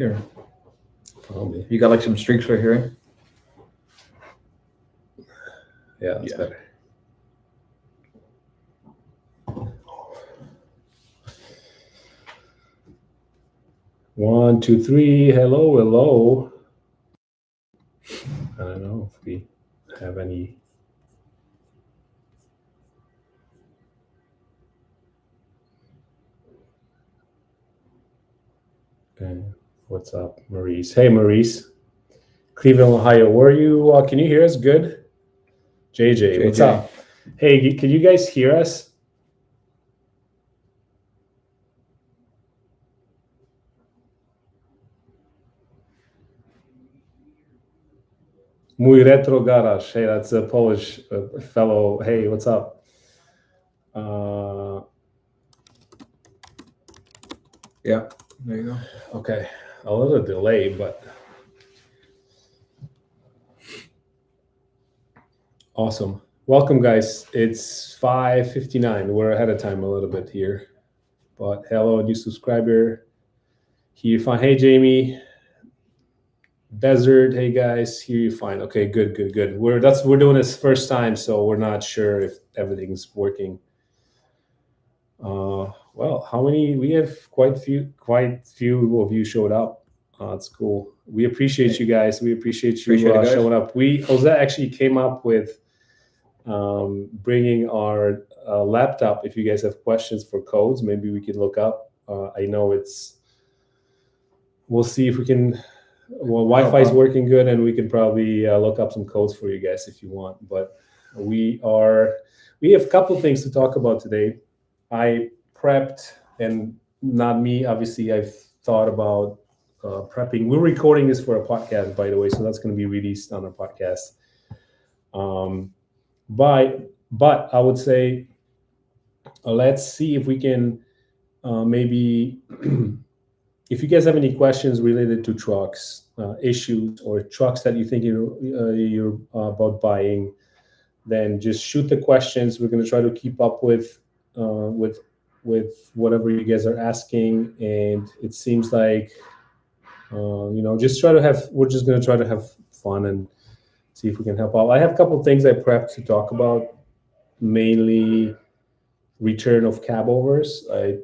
Here. Probably. You got like some streaks right here. Yeah, that's better. 1, 2, 3. Hello. I don't know if we have any. Okay. What's up, Maurice? Hey, Maurice. Cleveland, Ohio. Where are you? Can you hear us good? JJ, what's up? Hey, can you guys hear us? Mój retro garage. Hey, that's a Polish fellow. Hey, what's up? Yeah, there you go. Okay, a little delay, but awesome. Welcome, guys. It's 5:59. We're ahead of time a little bit here, but hello, new subscriber. Here you fine. Hey, Jamie. Desert. Hey, guys. Here you fine. Okay, good. We're doing this first time, so we're not sure if everything's working. Well, how many? We have quite few of you showed up. It's cool. We appreciate you guys. We appreciate you showing up. Jose actually came up with bringing our laptop. If you guys have questions for codes, maybe we can look up. I know we'll see if we can. Well, Wi-Fi is working good, and we can probably look up some codes for you guys if you want. But we have a couple things to talk about today. I prepped, and not me, obviously, I've thought about prepping. We're recording this for a podcast, by the way, so that's going to be released on our podcast. But I would say, let's see if we can maybe, if you guys have any questions related to trucks, issues, or trucks that you think you're about buying, then just shoot the questions. We're going to try to keep up with whatever you guys are asking, and it seems like we're just going to try to have fun and see if we can help out. I have a couple of things I prepped to talk about, mainly return of cab overs. I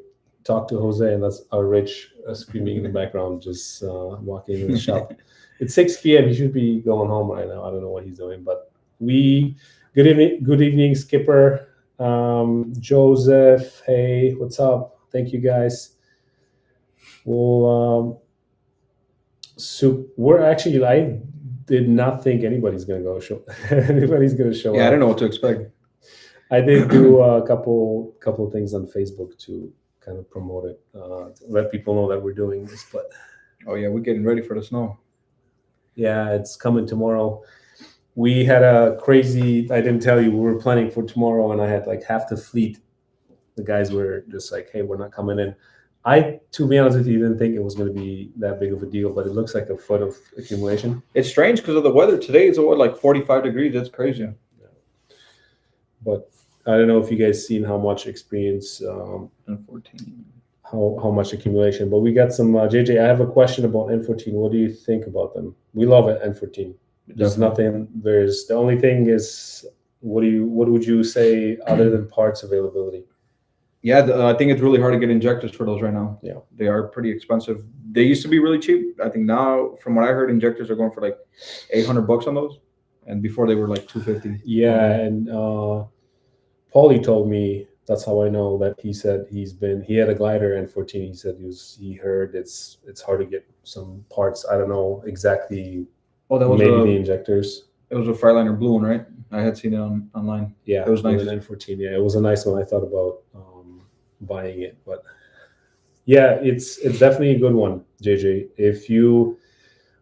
talked to Jose, and that's our Rich screaming in the background, just walking in the shop. It's 6 p.m. He should be going home right now. I don't know what he's doing, but good evening, Skipper. Joseph, hey, what's up? Thank you, guys. Well, we're actually, I did not think anybody's going to show up. Yeah, I don't know what to expect. I did do a couple of things on Facebook to kind of promote it, let people know that we're doing this. But we're getting ready for the snow. Yeah, it's coming tomorrow. We had a crazy, I didn't tell you, we were planning for tomorrow, and I had like half the fleet. The guys were just like, hey, we're not coming in. To be honest with you, didn't think it was going to be that big of a deal, but it looks like a foot of accumulation. It's strange because of the weather. Today is like 45 degrees. That's crazy. Yeah. But I don't know if you guys seen how much experience, N14, how much accumulation. But we got some, JJ, I have a question about N14. What do you think about them? We love it, N14. There's nothing. The only thing is, what would you say other than parts availability? Yeah, I think it's really hard to get injectors for those right now. Yeah, they are pretty expensive. They used to be really cheap. I think now, from what I heard, injectors are going for like $800 on those, and before they were like $250. Yeah, and Paulie told me, that's how I know, that he said he had a glider N14. He said he heard it's hard to get some parts. I don't know exactly. Oh, that was maybe the injectors. It was a Freightliner blue one, right? I had seen it online. Yeah, it was nice. An N14. Yeah, it was a nice one. I thought about buying it, but yeah, it's definitely a good one, JJ.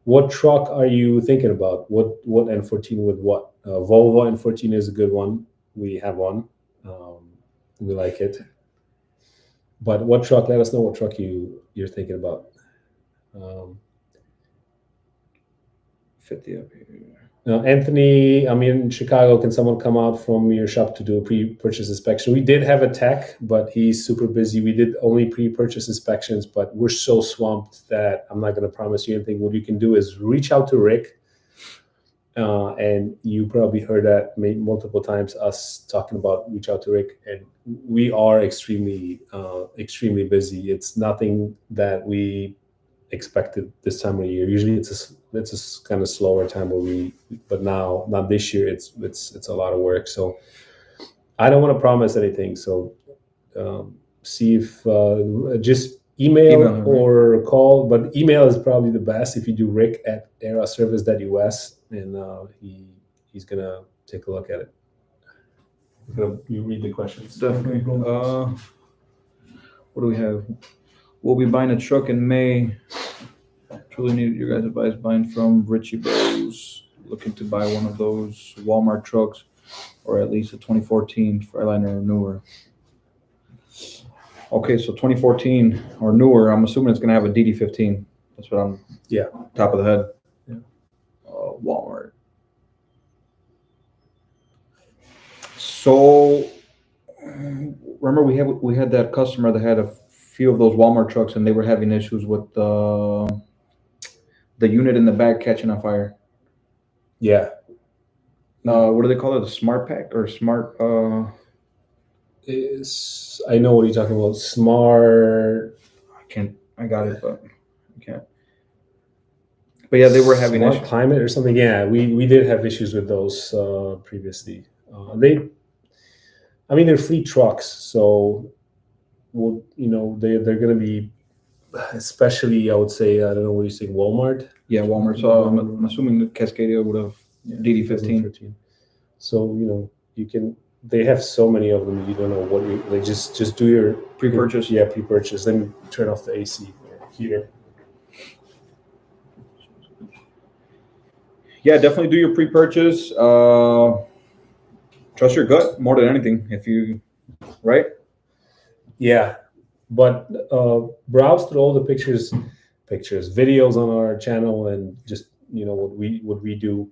What truck are you thinking about? What N14 with what? Volvo N14 is a good one. We have one. We like it. But what truck? Let us know what truck you're thinking about. 50 up here. Anthony, I'm in Chicago. Can someone come out from your shop to do a pre-purchase inspection? We did have a tech, but he's super busy. We did only pre-purchase inspections, but we're so swamped that I'm not going to promise you anything. What you can do is reach out to Rick. And you probably heard that multiple times, us talking about reach out to Rick, and we are extremely busy. It's nothing that we expected this time of year. Usually it's a kind of slower time but now, not this year, it's a lot of work. So I don't want to promise anything. So see if just email or call, but email is probably the best if you do Rick at eraservice.us, and he's gonna take a look at it. You read the questions. Definitely. What do we have? We'll be buying a truck in May. Truly need your guys' advice. Buying from Richie Bros. Looking to buy one of those Walmart trucks, or at least a 2014 Freightliner or newer. Okay, so 2014 or newer. I'm assuming it's gonna have a DD15. That's what I'm. Yeah. Top of the head. Yeah. Walmart. So remember we had that customer that had a few of those Walmart trucks, and they were having issues with the unit in the back catching on fire. Yeah. What do they call it? A smart pack or smart? I know what you're talking about. Smart. I got it, but I can't. But yeah, they were having smart issues. Climate or something. Yeah, we did have issues with those previously. They're fleet trucks, so they're going to be, especially I would say, I don't know what you say, Walmart. Yeah, Walmart. So I'm assuming the Cascadia would have DD15. So you can. They have so many of them. You don't know what you like. Just do your pre-purchase. Yeah, pre-purchase. Then turn off the AC or heater. Yeah, definitely do your pre-purchase. Trust your gut more than anything. Right? Yeah, but browse through all the pictures, videos on our channel, and just what we do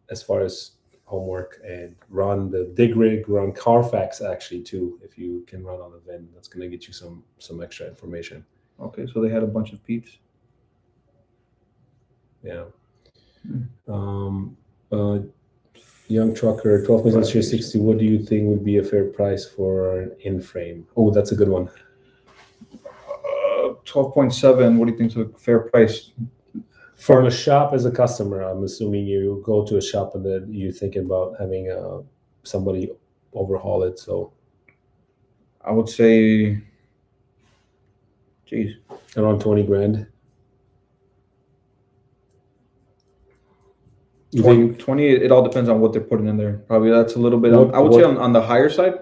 as far as homework, and run the dig rig, run Carfax actually too. If you can run on the VIN, that's going to get you some extra information. Okay, so they had a bunch of peeps. Yeah. Young trucker, 12 months, 360. What do you think would be a fair price for an in-frame? Oh, that's a good one. 12.7. What do you think is a fair price? From a shop as a customer, I'm assuming you go to a shop and then you're thinking about having somebody overhaul it. So I would say, around 20 grand. 20, it all depends on what they're putting in there. Probably that's a little bit. I would say on the higher side.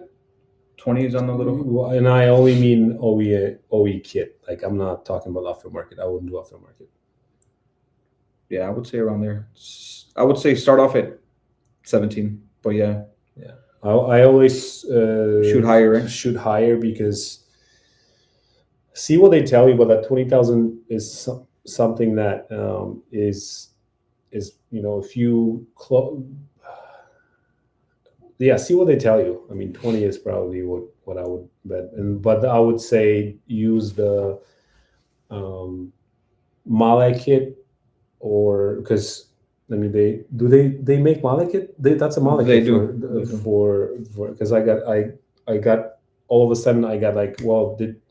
20 is on the little. And I only mean OE kit. Like, I'm not talking about aftermarket. I wouldn't do aftermarket. Yeah, I would say around there. I would say start off at 17. But yeah. I always shoot higher. Right? Shoot higher, because see what they tell you. But that 20,000 is something that is if you see what they tell you. I mean, 20 is probably what I would bet, but I would say use the Male kit, or because I mean they make Male kit. That's a Male kit. They do for because I got all of a sudden I got like, well, did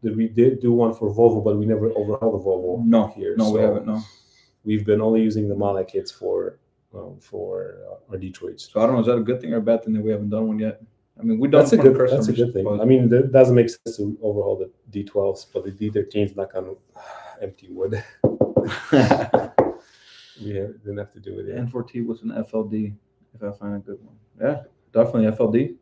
we do one for Volvo, but we never overhauled the Volvo. No, here. No, we haven't. No. We've been only using the Male kits for our Detroits. So I don't know, is that a good thing or a bad thing that we haven't done one yet? I mean, we done. That's a good thing. I mean, it doesn't make sense to overhaul the D12s, but the D13s not gonna empty wood. We didn't have to do it. The N4T was an FLD. If I find a good one, yeah, definitely FLD.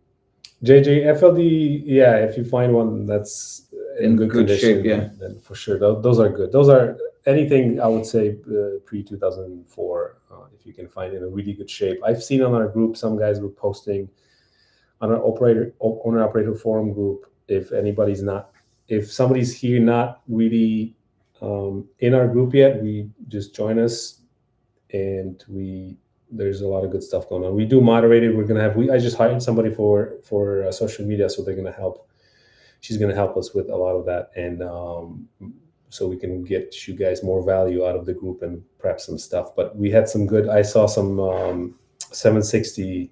JJ FLD, yeah. If you find one that's in good condition, shape, yeah, then for sure those are good. Those are anything I would say pre 2004. If you can find it in a really good shape. I've seen on our group some guys were posting on our owner operator forum group. If somebody's here not really in our group yet, we just join us. and there's a lot of good stuff going on. We do moderated. We're gonna have. I just hired somebody for social media, so they're gonna help. She's gonna help us with a lot of that, and so we can get you guys more value out of the group and prep some stuff. But we had some good. I saw some 760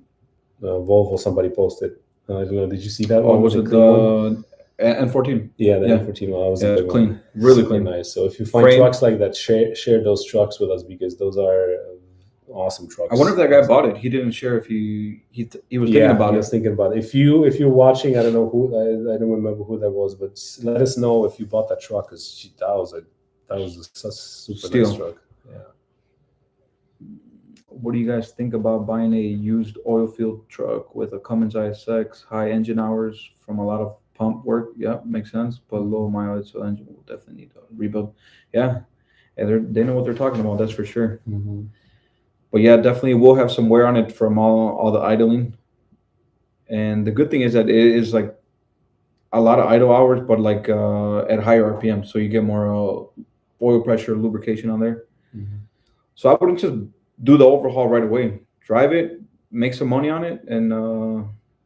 Volvo somebody posted. I don't know. Did you see that Oh, one? was it the N14? Yeah, the Yeah. N14 one. That was Yeah, a good clean. one. Really Super clean. nice. So if you find Frame. trucks like that, share those trucks with us because those are awesome trucks. I wonder if that guy bought it. He didn't share if he was thinking about he it. was thinking about it. If you're watching, I don't know who, I don't remember who that was, but let us know if you bought that truck because that was a super Steal. nice truck. Yeah. What do you guys think about buying a used oil field truck with a Cummins ISX, high engine hours from a lot of pump work? Yeah, makes sense, but low mileage, so engine will definitely need a rebuild. Yeah, they know what they're talking about. That's for sure. Mm-hmm. But yeah, definitely we'll have some wear on it from all the idling. And the good thing is that it is like a lot of idle hours, but like at higher RPM, so you get more oil pressure, lubrication on there. Mm-hmm. So I wouldn't just do the overhaul right away. Drive it, make some money on it, and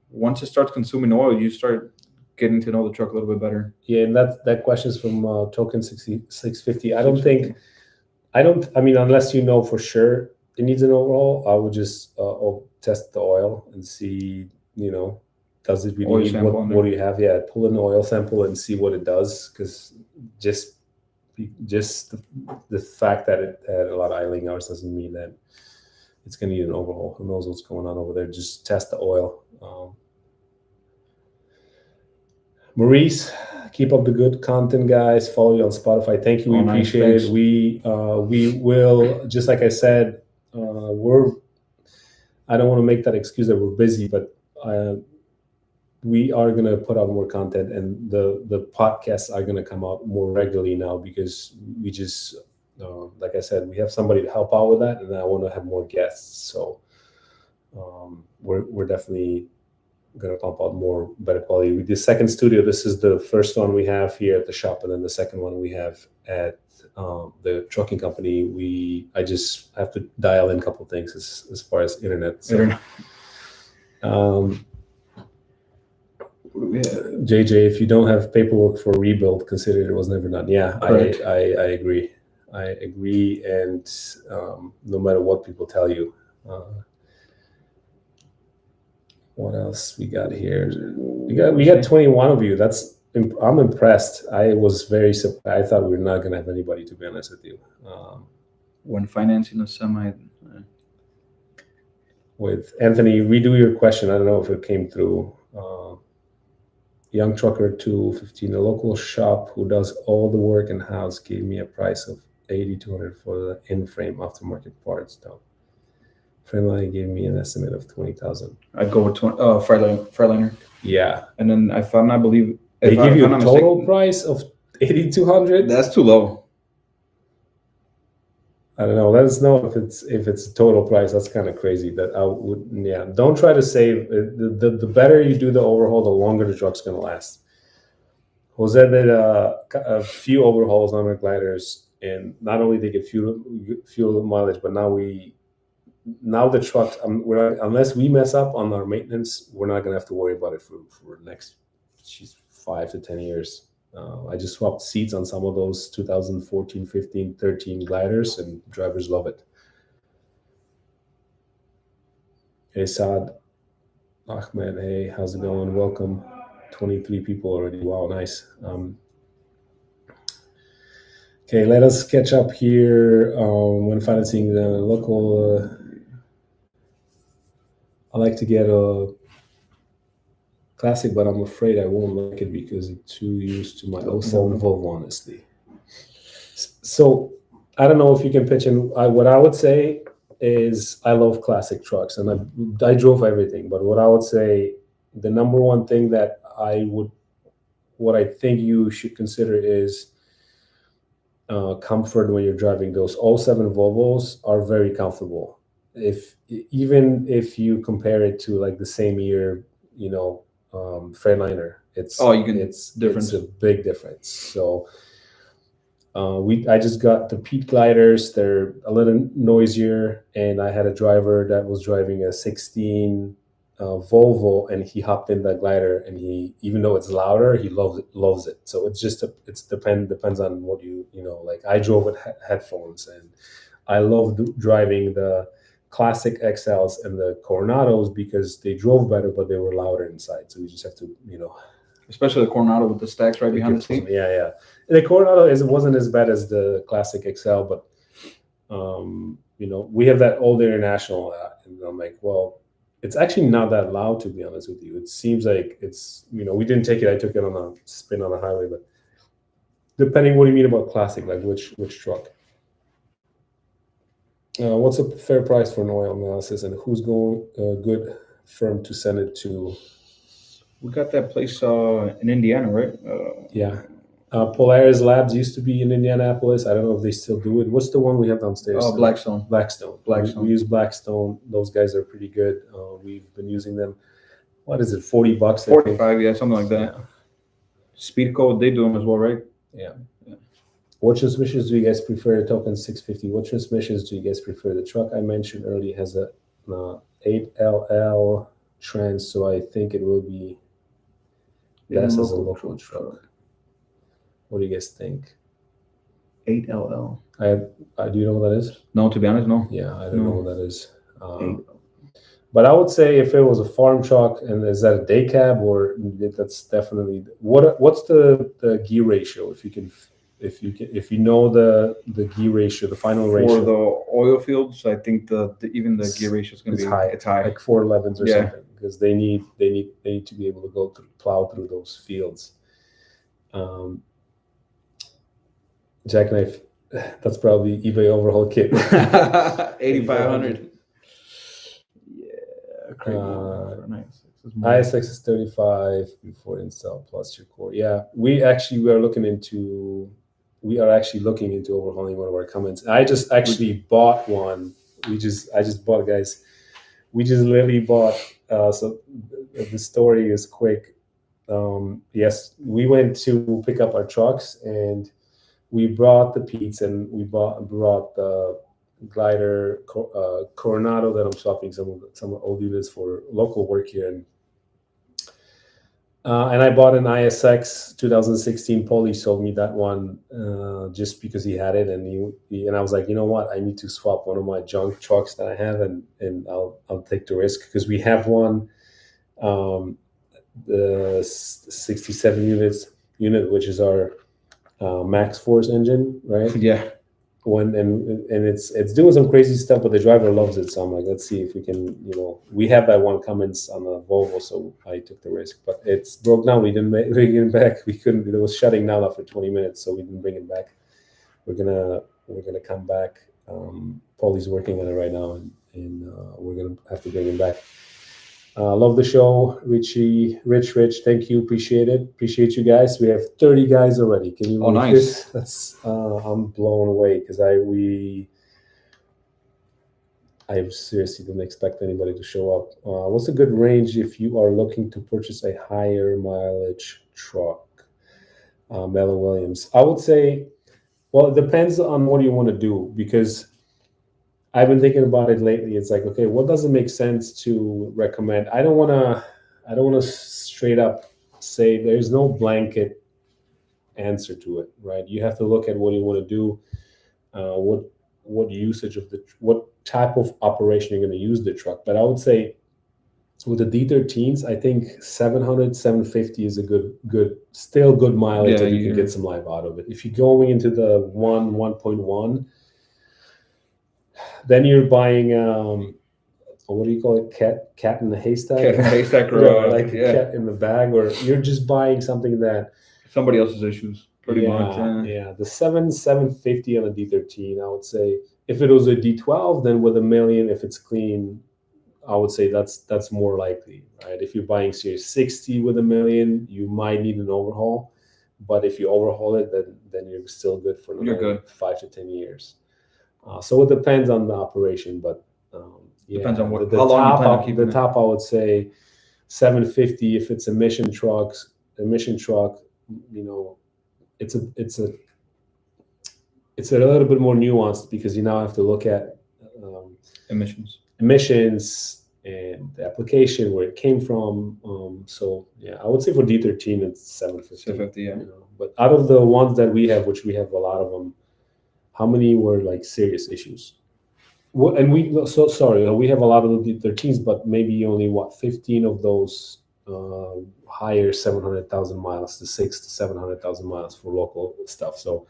once it starts consuming oil, you start getting to know the truck a little bit better. Yeah, and that question is from Token 650. I mean, unless you know for sure it needs an overhaul, I would just test the oil and see, does it really Oil need sample on there. what do you have? Yeah, pull an oil sample and see what it does, because just the fact that it had a lot of idling hours doesn't mean that it's going to need an overhaul. Who knows what's going on over there? Just test the oil. Maurice, keep up the good content, guys. Follow you on Spotify. Thank you. We appreciate it. We will, just like I said, I don't want to make that excuse that we're busy, but we are going to put out more content, and the podcasts are going to come out more regularly now because we just, like I said, we have somebody to help out with that, and I want to have more guests. So we're definitely going to pump out more better quality. With the second studio, this is the first one we have here at the shop, and then the second one we have at the trucking company. I just have to dial in a couple of things as far as internet. So, JJ, if you don't have paperwork for rebuild, consider it was never done. Yeah, I agree. And no matter what people tell you. What else we got here? We got 21 of you. I'm impressed. I was very surprised. I thought we were not going to have anybody, to be honest with you. When financing a semi. With Anthony, redo your question. I don't know if it came through. Young trucker 215, a local shop who does all the work in house gave me a price of $8,200 for the in-frame aftermarket parts. Though Freightliner gave me an estimate of $20,000. I'd go with Freightliner. Yeah, and then if I'm not believe they give you a total price of $8,200. That's too low. I don't know. Let us know if it's a total price. That's kind of crazy. That I would. Yeah, don't try to save. The better you do the overhaul, the longer the truck's gonna last. Jose did a few overhauls on our gliders, and not only they get fuel mileage, but now the truck, unless we mess up on our maintenance, we're not gonna have to worry about it for the next 5 to 10 years. I just swapped seats on some of those 2014, 15, 13 gliders, and drivers love it. Hey, Saad Ahmed, hey, how's it going? Welcome. 23 people already. Wow, nice. Okay, let us catch up here when financing the local. I like to get a classic, but I'm afraid I won't like it because it's too used to my 07 Volvo, honestly. So I don't know if you can pitch in. What I would say is I love classic trucks, and I drove everything. But what I would say, the number one thing that what I think you should consider is comfort when you're driving. Those 07 Volvos are very comfortable. Even if you compare it to like the same year, Freightliner, it's a big difference. So I just got the Pete gliders. They're a little noisier, and I had a driver that was driving a 16 Volvo, and he hopped in that glider, and he, even though it's louder, he loves it. So it's just depends on what you know. Like I drove with headphones, and I love driving the classic XLs and the Coronados because they drove better, but they were louder inside. So you just have to Especially the Coronado with the stacks right behind the seat. Yeah. The Coronado wasn't as bad as the classic XL, but we have that old International, and I'm like, well, it's actually not that loud, to be honest with you. It seems like it's, we didn't take it. I took it on a spin on the highway, but depending what you mean about classic, like which truck. What's a fair price for an oil analysis, and who's going good firm to send it to? We got that place in Indiana, right? Yeah. Polaris Labs used to be in Indianapolis. I don't know if they still do it. What's the one we have downstairs? Blackstone. Blackstone. We use Blackstone. Those guys are pretty good. We've been using them. What is it? $40? 45, yeah, something like that. Yeah. Speed Code, they do them as well, right? Yeah. What transmissions do you guys prefer? Token 650. What transmissions do you guys prefer? The truck I mentioned earlier has a 8LL trans, so I think it will be best as a local truck. What do you guys think? 8LL. Do you know what that is? No, to be honest, no. Yeah, I don't know what that is. But I would say if it was a farm truck, and is that a day cab, or that's definitely what's the gear ratio? If you know the gear ratio, the final ratio for the oil fields, I think even the gear ratio is going to be high. It's high, like 411s or something, because they need to be able to plow through those fields. Jackknife, that's probably eBay overhaul kit. 8500. Yeah, nice. ISX is 35 before install plus your core. Yeah, we are looking into overhauling one of our Cummins. I just actually bought one. I just bought, guys. We just literally bought. So the story is quick. Yes, we went to pick up our trucks, and we brought the Pete's, and we brought the glider Coronado that I'm swapping some old units for local work here, and I bought an ISX 2016. Paulie sold me that one just because he had it, and and I was like, you know what, I need to swap one of my junk trucks that I have, and I'll take the risk, because we have one, the 67 unit, which is our Max Force engine, right? Yeah. And it's doing some crazy stuff, but the driver loves it. So I'm like, let's see if we can, we have that one Cummins on the Volvo, so I took the risk. But it's broke down. We didn't bring it back. We couldn't. It was shutting down after 20 minutes, so we didn't bring it back. We're gonna come back. Paulie's working on it right now, and we're gonna have to bring it back. Love the show, Richie, Rich. Thank you, appreciate it. Appreciate you guys. We have 30 guys already. Can you believe this? That's I'm blown away, because I seriously didn't expect anybody to show up. What's a good range if you are looking to purchase a higher mileage truck? Melvin Williams. I would say, well, it depends on what you want to do, because I've been thinking about it lately. It's like, okay, what doesn't make sense to recommend? I don't want to straight up say there's no blanket answer to it, right? You have to look at what you want to do, what usage of what type of operation you're going to use the truck. But I would say with the D13s, I think 700, 750 is a still good mileage that you can get some life out of it. If you're going into the 1.1, then you're buying what do you call it? Cat in the haystack? Cat in the haystack, or a cat in the bag, or you're just buying something that somebody else's issues, pretty much. Yeah, the 750 on a D13, I would say. If it was a D12, then with $1 million, if it's clean, I would say that's more likely, right? If you're buying Series 60 with $1 million, you might need an overhaul, but if you overhaul it, then you're still good for another 5 to 10 years. So it depends on the operation, but depends on how long you plan on keeping it. The top, I would say 750 if it's a mission truck. It's it's a little bit more nuanced because you now have to look at Emissions. and the application, where it came from. So yeah, I would say for D13 it's 750. 750, yeah. You know? But out of the ones that we have, which we have a lot of them, how many were like serious issues? What, and we we have a lot of the D13s, but maybe only 15 of those higher 700,000 miles to 700,000 miles for local stuff. So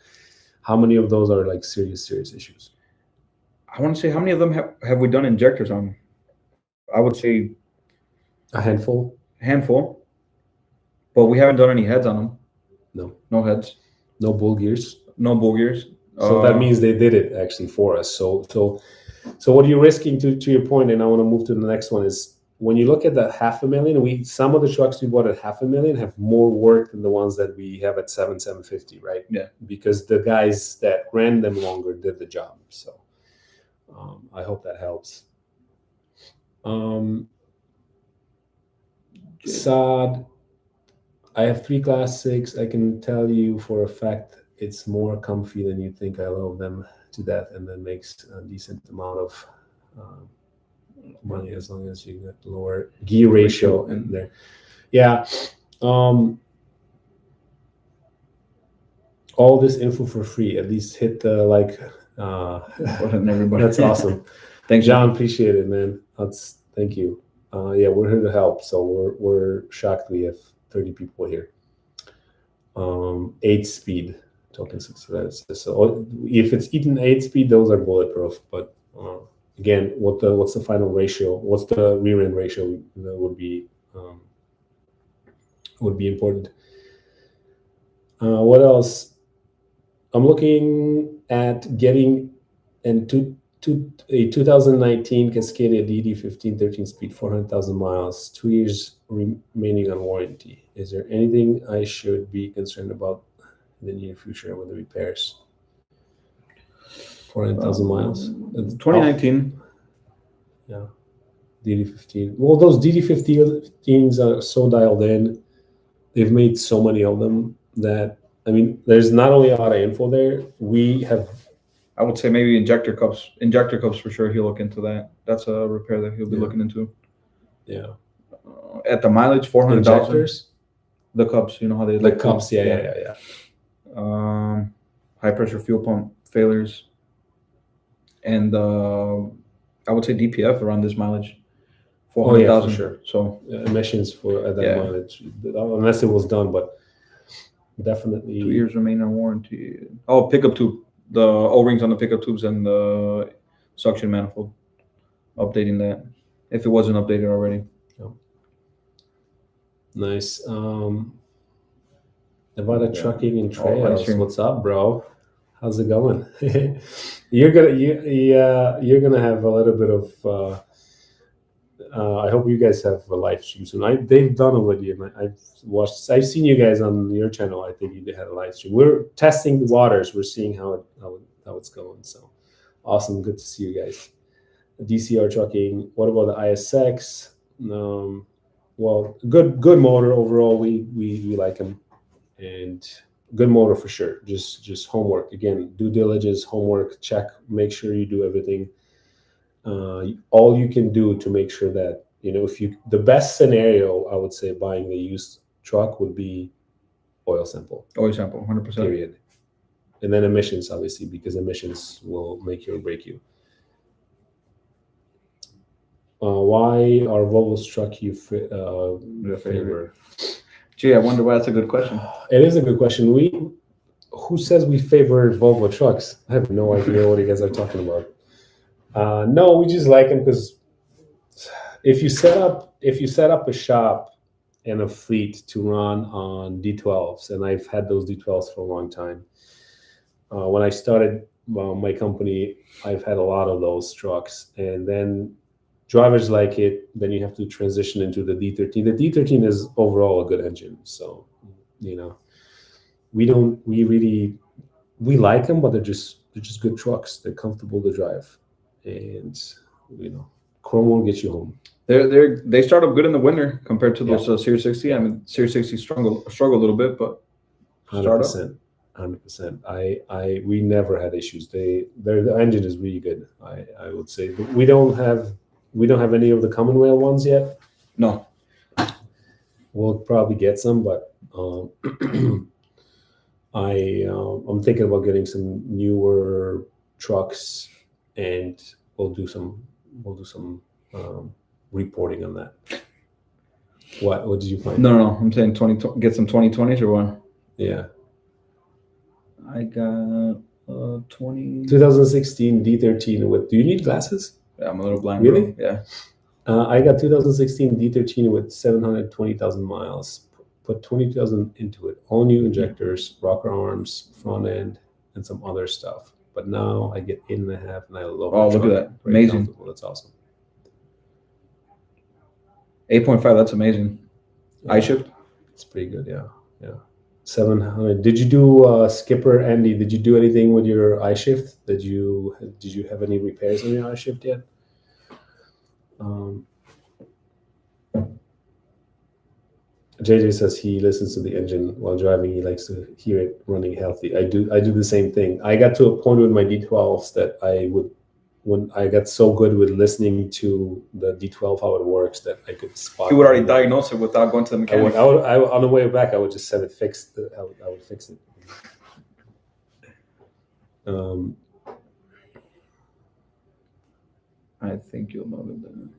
how many of those are like serious issues? I want to say, how many of them have we done injectors on? I would say A handful. handful, but we haven't done any heads on them. No heads. No bull gears. No bull gears. So that means they did it actually for us. So what are you risking, to your point, and I want to move to the next one, is when you look at that $500,000, some of the trucks we bought at $500,000 have more work than the ones that we have at 750, right? Yeah. Because the guys that ran them longer did the job. So I hope that helps. Saad, I have 3 Class 6. I can tell you for a fact it's more comfy than you think. I love them to death, and then makes a decent amount of money as long as you get lower gear ratio in there. Yeah. All this info for free. At least hit the like. Everybody. That's awesome. Thanks, John. Appreciate it, man. Thank you. Yeah, we're here to help. So we're shocked we have 30 people here. 8-speed talking 6. So if it's Eaton 8-speed, those are bulletproof. But again, what's the final ratio? What's the rear end ratio? That would be important. What else? I'm looking at getting into a 2019 Cascadia DD15 13-speed, 400,000 miles, 2 years remaining on warranty. Is there anything I should be concerned about in the near future with the repairs? 400,000 miles. 2019. Yeah. DD15. Well, those DD15s are so dialed in. They've made so many of them that, I mean, there's not only a lot of info there. We have, I would say maybe injector cups. Injector cups for sure. He'll look into that. That's a repair that he'll be looking into. Yeah. At the mileage, 400,000. Injectors? The cups, you know how they The cups, yeah. High pressure fuel pump failures, and I would say DPF around this mileage, 400,000. For sure. So emissions at that mileage, unless it was done, but definitely 2 years remaining on warranty. Oh, pickup tube, the O-rings on the pickup tubes and the suction manifold. Updating that if it wasn't updated already. Nice. Nevada Trucking and Trails. What's up, bro? How's it going? You're gonna have a little bit of. I hope you guys have a live stream soon. They've done already, and I've seen you guys on your channel. I think you had a live stream. We're testing the waters. We're seeing how it's going. So awesome. Good to see you guys. DCR Trucking. What about the ISX? Well, good motor overall. We like them, and good motor for sure. Just homework again. Due diligence, homework. Check. Make sure you do everything. All you can do to make sure that the best scenario, I would say, buying the used truck would be oil sample. Oil sample, 100%. Period. And then emissions, obviously, because emissions will make you or break you. Why are Volvo's truck you favor? Gee, I wonder why that's a good question. It is a good question. Who says we favor Volvo trucks? I have no idea what you guys are talking about. No, we just like them because if you set up a shop and a fleet to run on D12s, and I've had those D12s for a long time. When I started my company, I've had a lot of those trucks, and then drivers like it. Then you have to transition into the D13. The D13 is overall a good engine, so we like them, but they're just good trucks. They're comfortable to drive, and chrome won't get you home. They start up good in the winter compared to those Series 60. I mean, Series 60 struggle a little bit, but 100%. 100%. We never had issues. The engine is really good. I would say, but we don't have any of the Commonwealth ones yet. No. We'll probably get some, but I'm thinking about getting some newer trucks, and we'll do some reporting on that. What did you find? No. I'm saying get some 2020s or what? Yeah. I got 2016 D13 with. Do you need glasses? Yeah, I'm a little blind. Really? Bro. Yeah. I got 2016 D13 with 720,000 miles. Put 20,000 into it. All new injectors, rocker arms, front end, and some other stuff. But now I get 8.5, and I love. Oh, look at that! Very amazing. That's awesome. 8.5. That's amazing. Yeah. I-shift. It's pretty good. Yeah. 700. Did you do Skipper Andy? Did you do anything with your I-shift? Did you have any repairs on your I-shift yet? JJ says he listens to the engine while driving. He likes to hear it running healthy. I do the same thing. I got to a point with my D12s that when I got so good with listening to the D12 how it works that I could spot. You would already diagnose it without going to the mechanic. I would on the way back I would just set it fixed. I would fix it. I think you'll know them.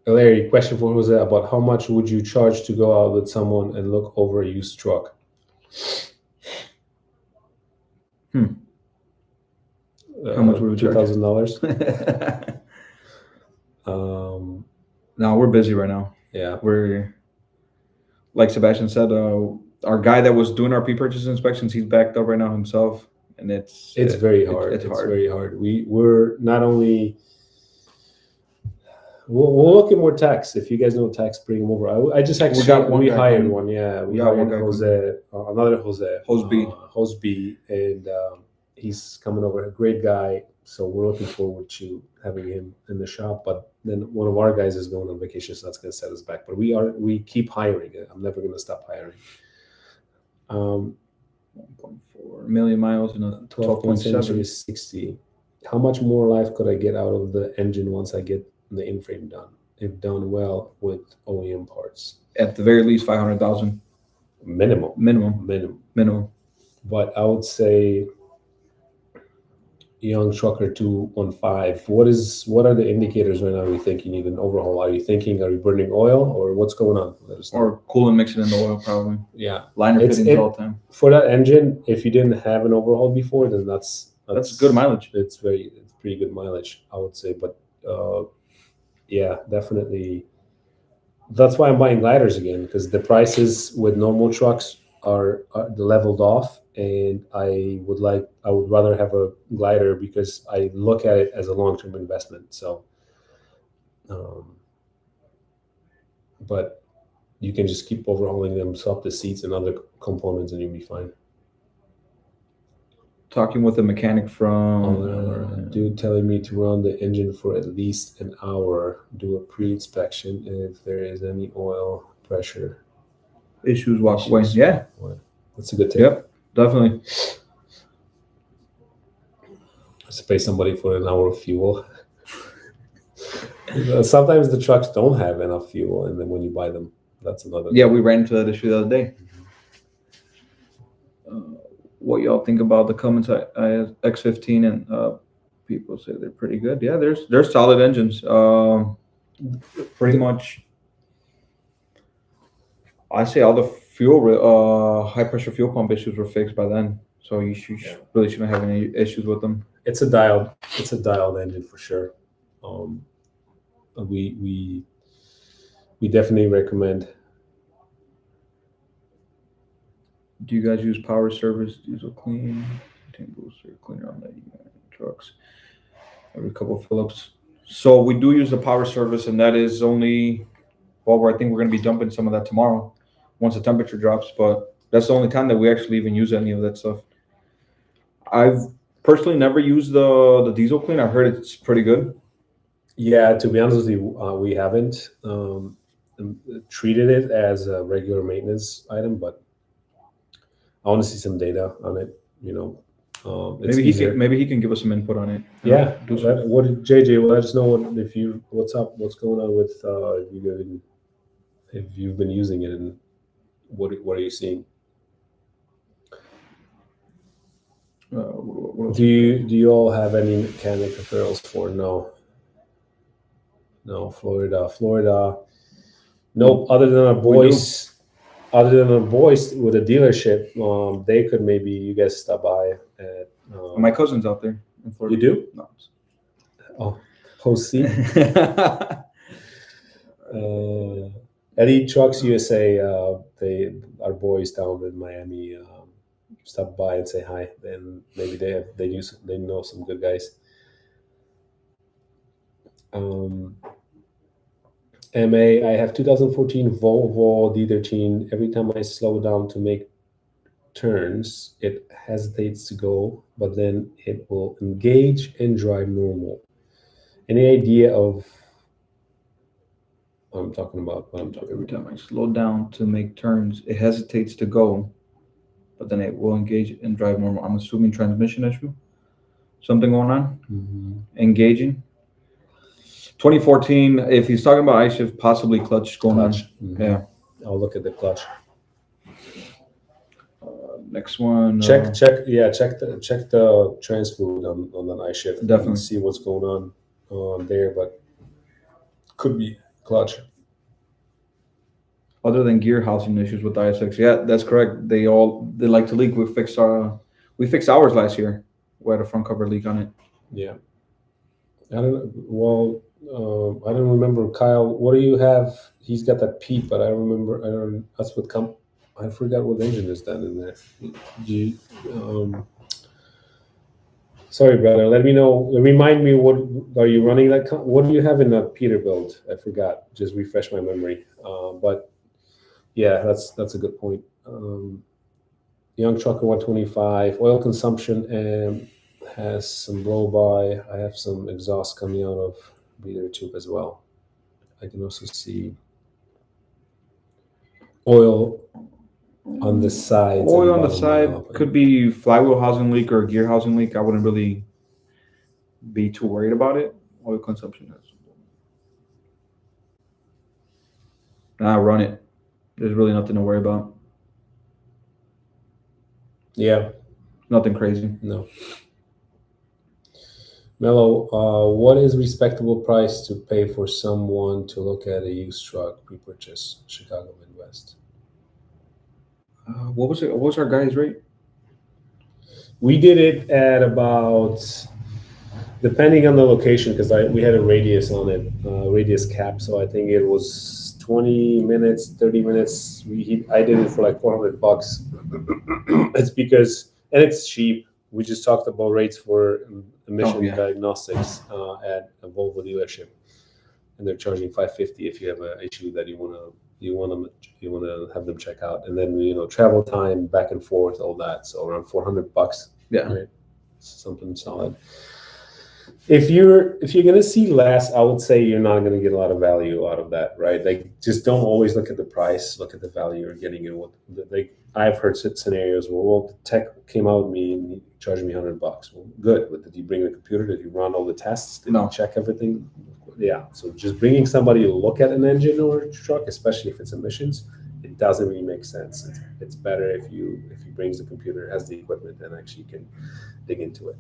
Larry, question for Jose about how much would you charge to go out with someone and look over a used truck? How much would we charge? $2,000. No, we're busy right now. Yeah, we're like Sebastian said. Our guy that was doing our pre-purchase inspections, he's backed up right now himself, and it's very hard. It's hard. Very hard. We're not only. We'll look at more techs. If you guys know techs, bring them over. I just actually we hired one. Yeah, we hired Jose, another Jose, Jose B, and he's coming over. A great guy. So we're looking forward to having him in the shop. But then one of our guys is going on vacation, so that's going to set us back. But we keep hiring. I'm never going to stop hiring. 1.4 million miles and a 12.7 is 60. How much more life could I get out of the engine once I get the in-frame done, if done well with OEM parts? At the very least, 500,000 minimum. But I would say young trucker 215. What are the indicators right now? Are you thinking you need an overhaul? Are you burning oil, or what's going on? Or coolant mixing in the oil, probably. Yeah, liner fittings all the time. For that engine, if you didn't have an overhaul before, then that's good mileage. It's pretty good mileage, I would say. But yeah, definitely. That's why I'm buying gliders again, because the prices with normal trucks are leveled off, and I would rather have a glider because I look at it as a long-term investment. So, but you can just keep overhauling them, swap the seats and other components, and you'll be fine. Talking with a mechanic from dude telling me to run the engine for at least an hour, do a pre-inspection, and if there is any oil pressure issues, walk away. Yeah, that's a good tip. Yep, definitely. Just pay somebody for an hour of fuel. Sometimes the trucks don't have enough fuel, and then when you buy them, that's another. Yeah, we ran into that issue the other day. What y'all think about the Cummins X15? And people say they're pretty good. Yeah, they're solid engines. Pretty much, I say all the fuel, high pressure fuel pump issues were fixed by then. So you really shouldn't have any issues with them. It's a dialed engine for sure. We definitely recommend. Do you guys use power service, diesel clean, tank booster, cleaner on the trucks? Every couple of fill-ups. So we do use the power service, and that is only, I think we're going to be dumping some of that tomorrow once the temperature drops, but that's the only time that we actually even use any of that stuff. I've personally never used the diesel clean. I've heard it's pretty good. Yeah, to be honest with you, we haven't. treated it as a regular maintenance item, but I want to see some data on it. It's easier. Maybe he can give us some input on it. Yeah. Do some- What JJ? Let us know what's up. What's going on with if you've been using it, and what are you seeing? what else? Do you all have any mechanic referrals for? No, Florida. Nope. Other than our boys with a dealership, they could maybe you guys stop by at. My cousin's out there in Florida. You do? No. Oh, Jose. Eddie Trucks USA. Our boys down in Miami. Stop by and say hi. Then maybe they know some good guys. MA, I have 2014 Volvo D13. Every time I slow down to make turns, it hesitates to go, but then it will engage and drive normal. Any idea of what I'm talking about? Every time I slow down to make turns, it hesitates to go, but then it will engage and drive normal. I'm assuming transmission issue. Something going on? Mm-hmm. Engaging. 2014, if he's talking about iShift, possibly clutch going on. Mm-hmm. Yeah. I'll look at the clutch. Next one. Check the trans fluid on the iShift. Definitely. And see what's going on there, but could be clutch. Other than gear housing issues with ISX, yeah, that's correct. They like to leak. We fixed ours last year. We had a front cover leak on it. Yeah. I don't know. Well, I don't remember. Kyle, what do you have? He's got that Pete, but I remember. That's what I forgot what engine is done in there. Sorry, brother. Let me know. Remind me, what are you running that? What do you have in that Peterbilt? I forgot. Just refresh my memory. But yeah, that's a good point. Young Trucker 125 oil consumption has some blow by. I have some exhaust coming out of breather tube as well. I can also see oil on the side. Oil on the side could be flywheel housing leak or gear housing leak. I wouldn't really be too worried about it. Oil consumption is. Run it. There's really nothing to worry about. Yeah. Nothing crazy. No. Mello, what is respectable price to pay for someone to look at a used truck repurchase, Chicago Midwest? What was our guy's rate? We did it at about, depending on the location, because we had a radius on it, radius cap. So I think it was 20 minutes, 30 minutes. I did it for like $400. It's because, and it's cheap. We just talked about rates for emission diagnostics at a Volvo dealership, and they're charging $550 if you have an issue that you want to have them check out, and then travel time back and forth, all that. So around $400. Yeah, right? Something solid. If you're gonna see less, I would say you're not gonna get a lot of value out of that, right? Like, just don't always look at the price, look at the value you're getting. I've heard scenarios where, the tech came out with me and he charged me $100. Well, good, but did you bring the computer? Did you run all the tests? Did you check everything? Yeah. So just bringing somebody to look at an engine or a truck, especially if it's emissions, it doesn't really make sense. It's better if he brings the computer, has the equipment, and actually can dig into it.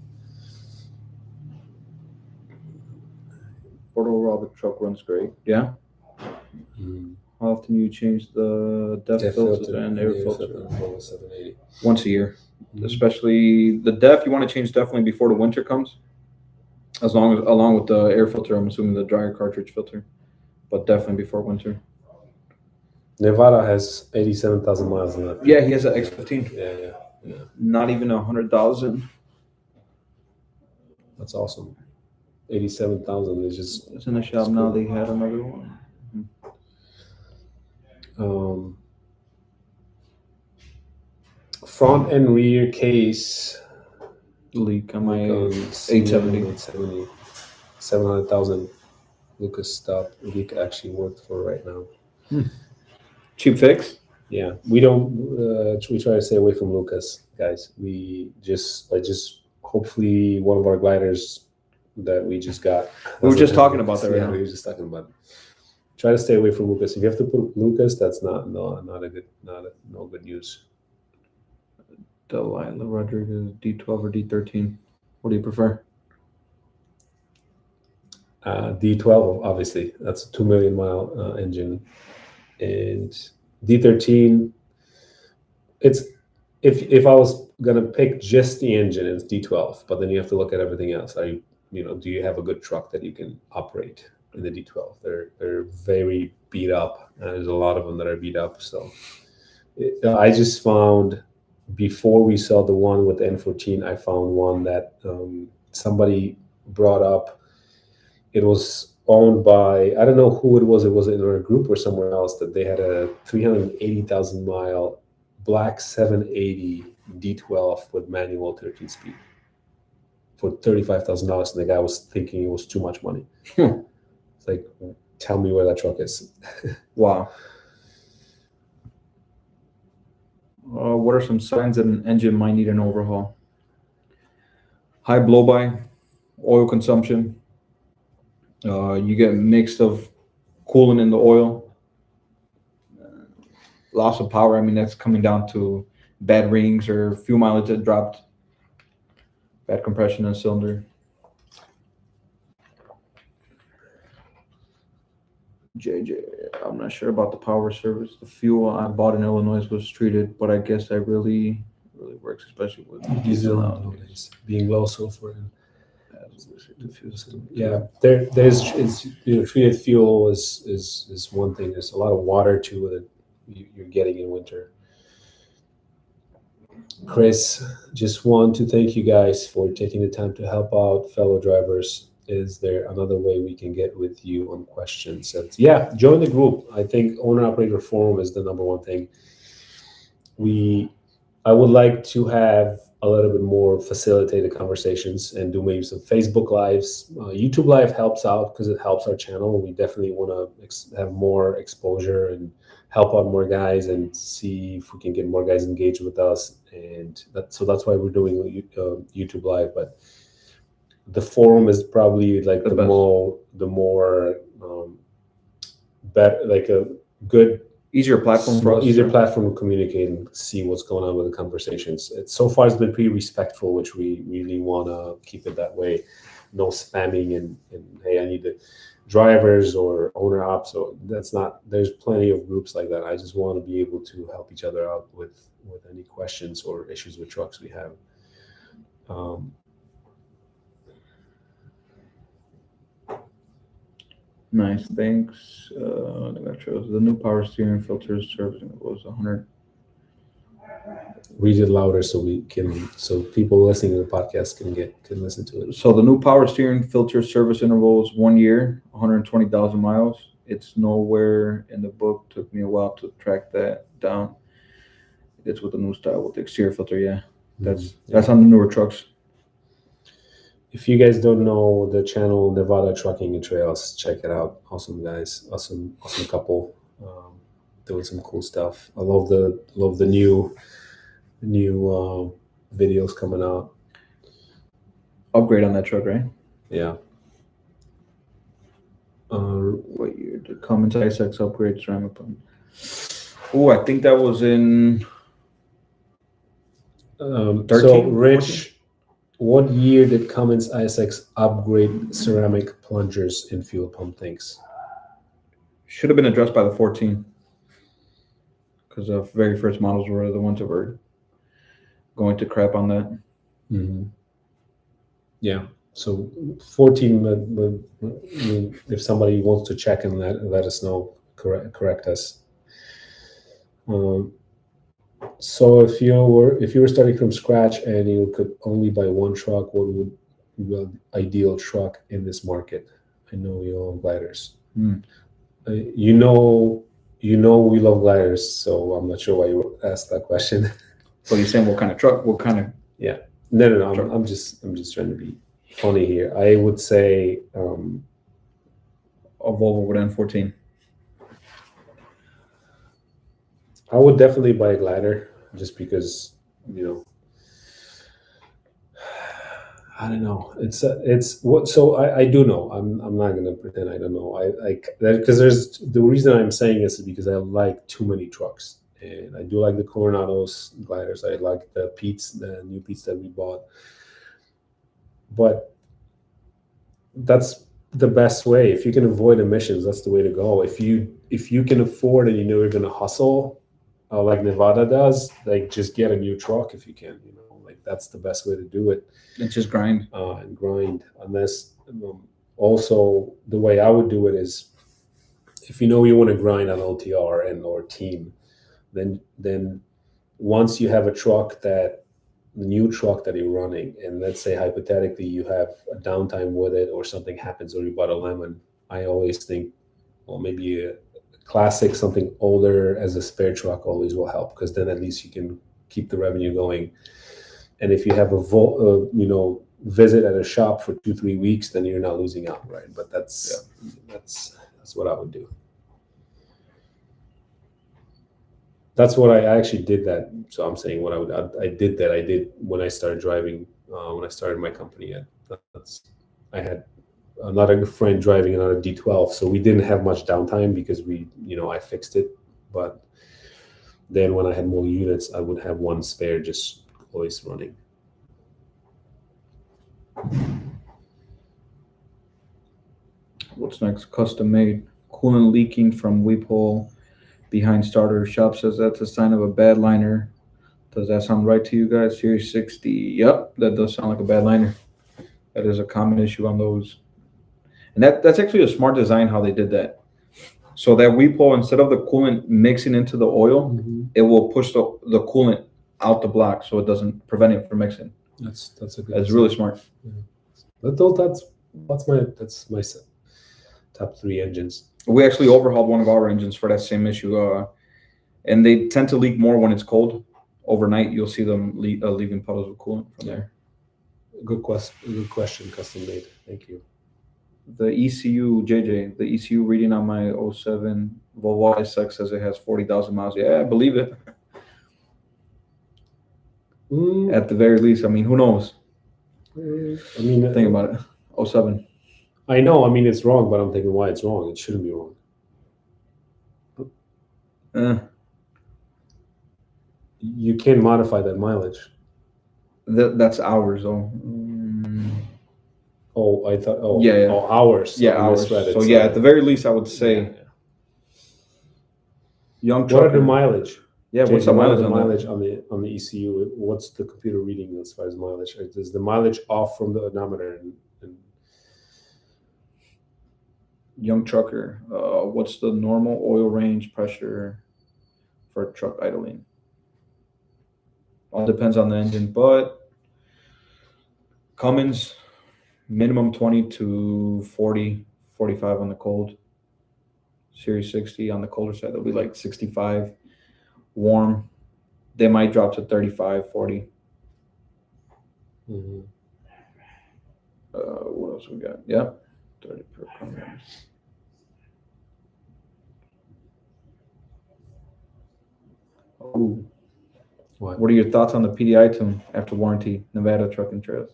Overall, the truck runs great. Yeah. Mm-hmm. How often do you change the DEF filter and air filter? 780. Once a year. Mm-hmm. Especially the DEF, you want to change definitely before the winter comes. Along with the air filter, I'm assuming the dryer cartridge filter, but definitely before winter. Nevada has 87,000 miles in that. Yeah, he has an X15. Yeah. Not even 100,000. That's awesome. 87,000 is just. It's in the shop now. They had another one. Front and rear case leak on my 870. 700,000. Lucas stopped. Leak actually worked for right now. Cheap fix. Yeah, we don't. We try to stay away from Lucas, guys. I just hopefully one of our gliders that we just got. We were just talking Lucas. about that right Yeah, now. we were just talking about it. Try to stay away from Lucas. If you have to put Lucas, that's not a good no good news. Delilah Rodriguez, D12 or D13. What do you prefer? D12, obviously, that's a 2 million mile engine, and D13. It's if I was gonna pick just the engine, it's D12, but then you have to look at everything else. Do you have a good truck that you can operate in the D12? They're very beat up. There's a lot of them that are beat up. So I just found before we saw the one with the N14, I found one that somebody brought up. It was owned by, I don't know who it was. It was in our group or somewhere else, that they had a 380,000 mile black 780 D12 with manual 13 speed for $35,000, and the guy was thinking it was too much money. It's like, tell me where that truck is. Wow. What are some signs that an engine might need an overhaul? High blow-by, oil consumption. You get mixed of coolant in the oil. Loss of power. I mean, that's coming down to bad rings or fuel mileage that dropped. Bad compression in the cylinder. JJ, I'm not sure about the power service. The fuel I bought in Illinois was treated, but I guess that really works, especially with Diesel nowadays. nowadays being low sulfur. Yeah, there's treated fuel is one thing. There's a lot of water too that you're getting in winter. Chris, just want to thank you guys for taking the time to help out fellow drivers. Is there another way we can get with you on questions? And yeah, join the group. I think owner operator forum is the number one thing. I would like to have a little bit more facilitated conversations and do maybe some Facebook lives. YouTube live helps out because it helps our channel. We definitely want to have more exposure and help out more guys and see if we can get more guys engaged with us. And that's why we're doing YouTube live. But the forum is probably like the more better, like a good, easier platform for us. Easier platform to communicate and see what's going on with the conversations. So far it's been pretty respectful, which we really want to keep it that way. No spamming and hey, I need the drivers or owner ops. So there's plenty of groups like that. I just want to be able to help each other out with any questions or issues with trucks we have. Nice, thanks. The new power steering filter servicing was 100. Read it louder so people listening to the podcast can listen to it. So the new power steering filter service interval is 1 year, 120,000 miles. It's nowhere in the book. Took me a while to track that down. It's with the new style with the exterior filter. Yeah, that's on the newer trucks. If you guys don't know the channel Nevada Trucking and Trails, check it out. Awesome guys, awesome couple, doing some cool stuff. I love the new videos coming out. Upgrade on that truck, right? Yeah. What year? The Cummins ISX upgrade ceramic pump. Oh, I think that was in 13. So Rich. 14? What year did Cummins ISX upgrade ceramic plungers in fuel pump tanks? Should have been addressed by the 14, because the very first models were the ones that were going to crap on that. Mm-hmm. Yeah. So 14. If somebody wants to check and let us know, correct us. So if you were starting from scratch and you could only buy one truck, what would be the ideal truck in this market? I know you love gliders. You know we love gliders, so I'm not sure why you asked that question. So you're saying what kind of truck? What kind of? Yeah. No. I'm just trying to be funny here. I would say a Volvo with N14. I would definitely buy a glider just because, you know, I don't know. It's what. So I do know. I'm not gonna pretend I don't know. I because there's the reason I'm saying this is because I like too many trucks, and I do like the Coronados gliders. I like the Pete's, the new Pete's that we bought. But that's the best way. If you can avoid emissions, that's the way to go. If you can afford and you know you're gonna hustle, like Nevada does, like just get a new truck if you can. You know, like that's the best way to do it. And just grind. And grind. Unless also the way I would do it is if you know you want to grind on LTR and or team, then once you have a truck that the new truck that you're running, and let's say hypothetically you have a downtime with it or something happens or you bought a lemon, I always think, well, maybe a classic, something older as a spare truck always will help because then at least you can keep the revenue going. And if you have visit at a shop for 2-3 weeks, then you're not losing out, right? But that's what I would do. That's what I actually did that. So I'm saying what I did when I started driving, when I started my company. I had another friend driving another D12, so we didn't have much downtime because I fixed it. But then when I had more units, I would have one spare just always running. What's next? Custom made. Coolant leaking from weep hole behind starter. Shop says that's a sign of a bad liner. Does that sound right to you guys? Series 60. Yep, that does sound like a bad liner. That is a common issue on those. And that's actually a smart design how they did that. So that weep hole, instead of the coolant mixing into the oil, it will push the coolant out the block so it doesn't prevent it from mixing. That's a good. That's really smart. Yeah. That's my top 3 engines. We actually overhauled one of our engines for that same issue, and they tend to leak more when it's cold. Overnight, you'll see them leaving puddles of coolant from there. Good question, custom made. Thank you. The ECU, JJ, the ECU reading on my 07 Volvo ISX says it has 40,000 miles. Yeah, I believe it. At the very least, I mean, who knows? I mean, think about it. 07. I know. I mean, it's wrong, but I'm thinking why it's wrong. It shouldn't be wrong. You can modify that mileage. That's hours, though. Oh, I thought. Oh, yeah. Oh, hours. Yeah, hours. So yeah, at the very least, I would say. Young trucker. What are the mileage? Yeah, what's the mileage on the ECU? What's the computer reading as far as mileage? Is the mileage off from the odometer? And young trucker, what's the normal oil range pressure for truck idling? All depends on the engine, but Cummins, minimum 20 to 40, 45 on the cold. Series 60 on the colder side, they'll be like 65. Warm, they might drop to 35, 40. Mm-hmm. What else we got? Yeah, 30 per Cummins. Oh. What are your thoughts on the PDI tune after warranty, Nevada Truck and Trails?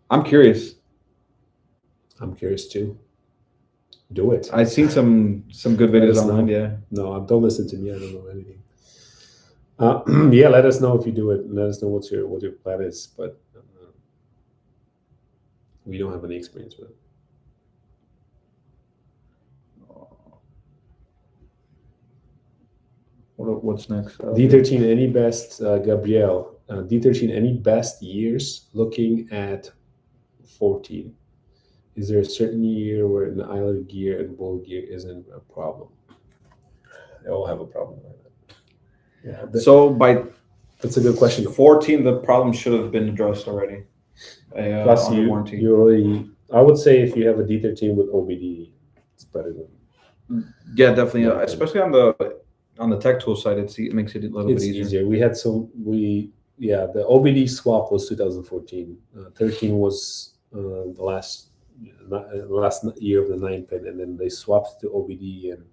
I'm curious. I'm curious too. Do it. I've seen some good videos online. Yeah. No, don't listen to me. I don't know anything. Yeah, let us know if you do it. Let us know what your plan is. But we don't have any experience with it. What's next? D13 any best, Gabrielle? D13 any best years looking at 14? Is there a certain year where an idler gear and bull gear isn't a problem? They all have a problem like that. Yeah. So that's a good question. 14, the problem should have been addressed already. Plus, you already. I would say if you have a D13 with OBD, it's better than. Yeah, definitely. Especially on the tech tool side, it makes it a little bit easier. We had the OBD swap was 2014. 13 was the last year of the 9 pin, and then they swapped to OBD, and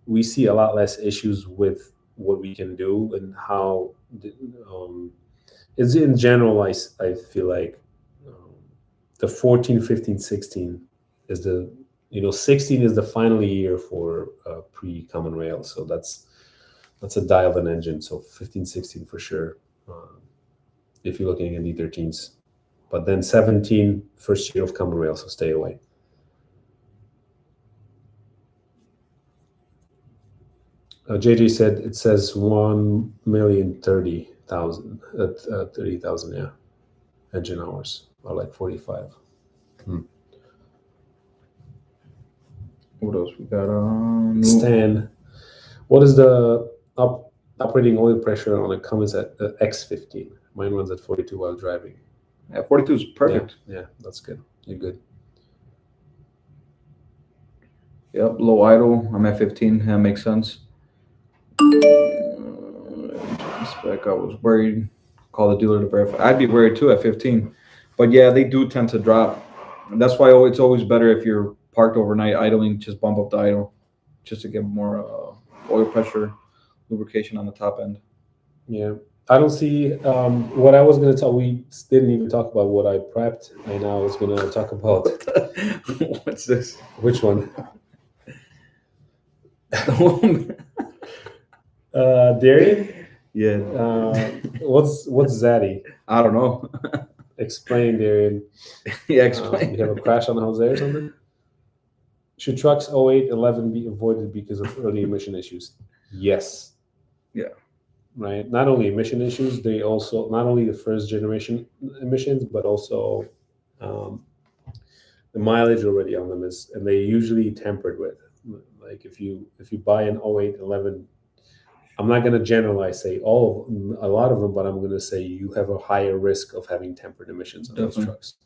we see a lot less issues with what we can do and how. It's in general. I feel like the 14, 15, 16 is the 16 is the final year for pre-common rail. So that's a dialed-in engine. So 15, 16 for sure. If you're looking at D13s, but then 17 first year of common rail. So stay away. JJ said it says 1,030,000 30,000, yeah, engine hours, or like 45. What else we got? Stan, what is the operating oil pressure on a Cummins at X15? Mine runs at 42 while driving. Yeah, 42 is perfect. Yeah, that's good. You're good. Yep, low idle. I'm at 15. That makes sense. Spec. I was worried. Call the dealer to verify. I'd be worried too at 15, but yeah, they do tend to drop. And that's why it's always better if you're parked overnight idling. Just bump up the idle, just to get more oil pressure, lubrication on the top end. Yeah, I don't see what I was going to talk. We didn't even talk about what I prepped, and I was going to talk about What's this? which one? Darian. Yeah. What's Zaddy? I don't know. Explain, Darian. Yeah, explain. You have a crash on the Jose or something? Should trucks 08, 11 be avoided because of early emission issues? Yes. Yeah. Right. Not only emission issues, they also not only the first generation emissions, but also the mileage already on them is, and they usually tempered with. Like if you buy an 08, 11, I'm not going to generalize, say a lot of them, but I'm going to say you have a higher risk of having tempered emissions on those trucks.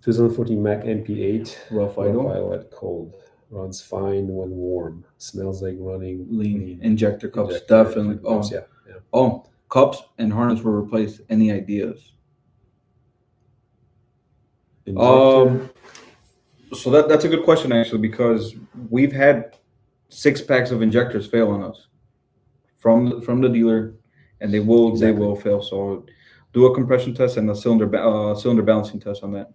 2014 Mac NP8, rough idle at cold, runs fine when warm, smells like running lean. Injector cups, definitely. Cups, yeah. Oh, cups and harness were replaced. Any ideas? Injector? So that's a good question actually, because we've had 6 packs of injectors fail on us from the dealer, and they will fail. So do a compression test and a cylinder balancing test on that.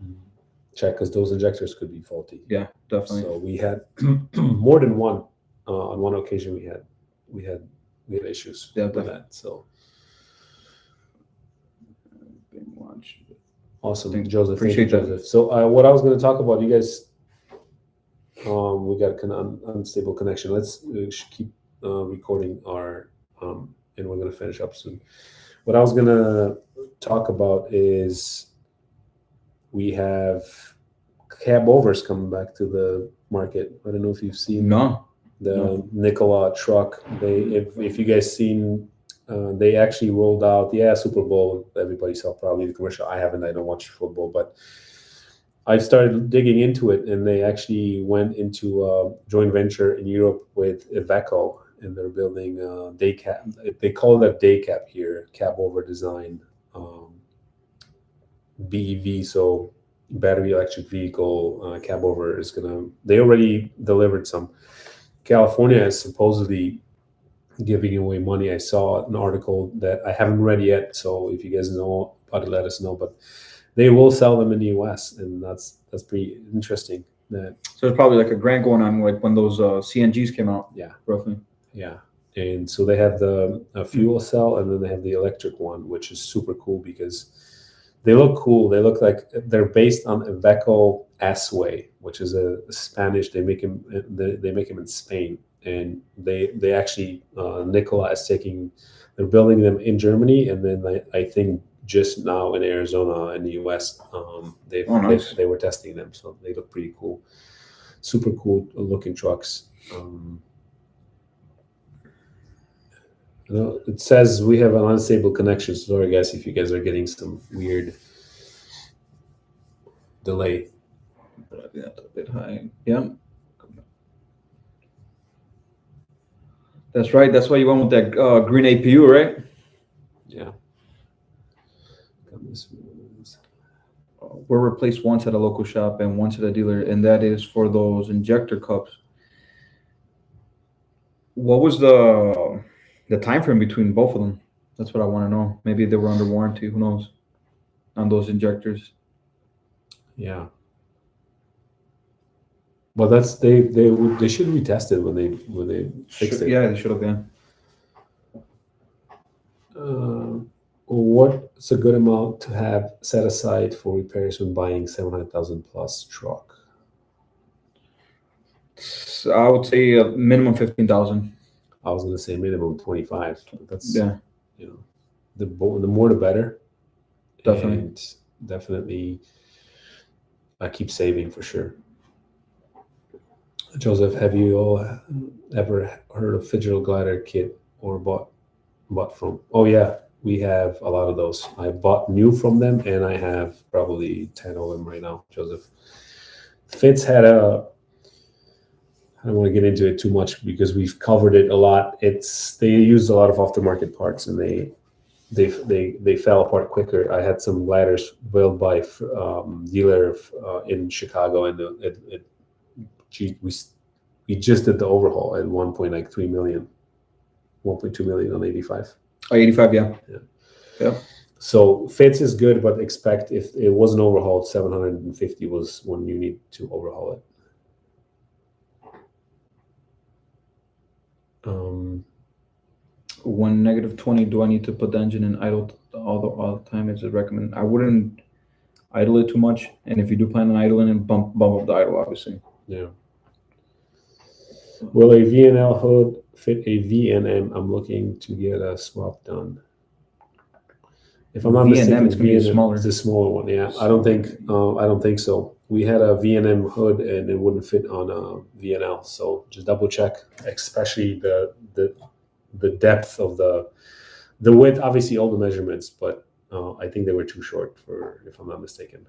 Check, because those injectors could be faulty. Yeah, definitely. So we had more than one. On one occasion, we had issues with that. So awesome, Joseph. Appreciate that. Joseph. So what I was going to talk about, you guys, we got an unstable connection. Let's keep recording our, and we're going to finish up soon. What I was going to talk about is we have cab overs coming back to the market. I don't know if you've seen the Nikola truck. If you guys seen, they actually rolled out. Super Bowl. Everybody saw probably the commercial. I haven't. I don't watch football, but I started digging into it, and they actually went into a joint venture in Europe with Iveco, and they're building a day cab. They call it a day cab here, cab over design, BEV, so battery electric vehicle cab over is gonna. They already delivered some. California is supposedly giving away money. I saw an article that I haven't read yet, so if you guys know about it, let us know. But they will sell them in the US, and that's pretty interesting. So there's probably like a grant going on, like when those CNGs came out. Yeah, roughly. Yeah, and so they have the fuel cell, and then they have the electric one, which is super cool because they look cool. They look like they're based on Iveco S-Way, which is a Spanish. They make them in Spain, and they actually Nikola is they're building them in Germany, and then I think just now in Arizona in the US, they were testing them, so they look pretty cool, super cool looking trucks. It says we have an unstable connection. Sorry guys if you guys are getting some weird delay. Yeah, a bit high. Yeah. That's right. That's why you went with that green APU, right? Yeah. were replaced once at a local shop and once at a dealer, and that is for those injector cups. What was the time frame between both of them? That's what I want to know. Maybe they were under warranty. Who knows? On those injectors. Yeah. Well, that's they should be tested when they fixed it. Yeah, they should have been. What's a good amount to have set aside for repairs when buying 700,000 plus truck? So I would say a minimum 15,000. I was going to say minimum 25. But that's Yeah, you know, the more the better. Definitely. And definitely, I keep saving for sure. Joseph, have you all ever heard of Fidget Glider kit or bought from? Oh yeah, we have a lot of those. I bought new from them, and I have probably 10 of them right now. Joseph, Fitz had a. I don't want to get into it too much because we've covered it a lot. They used a lot of aftermarket parts, and they fell apart quicker. I had some gliders built by dealer in Chicago, and we just did the overhaul at 1.3 million, 1.2 million on 85. Oh, 85, yeah. Yeah. So Fitz is good, but expect if it wasn't overhauled, 750 was when you need to overhaul it. When -20, do I need to put the engine in idle all the time? Is it recommended? I wouldn't idle it too much, and if you do plan on idling it, bump up the idle, obviously. Yeah. Will a Vnl Hood fit a VNM? I'm looking to get a swap done. If I'm not mistaken, it's gonna be smaller. It's a smaller one. Yeah, I don't think so. We had a VNM hood and it wouldn't fit on a VNL. So just double check, especially the depth of the width. Obviously, all the measurements, but I think they were too short for, if I'm not mistaken.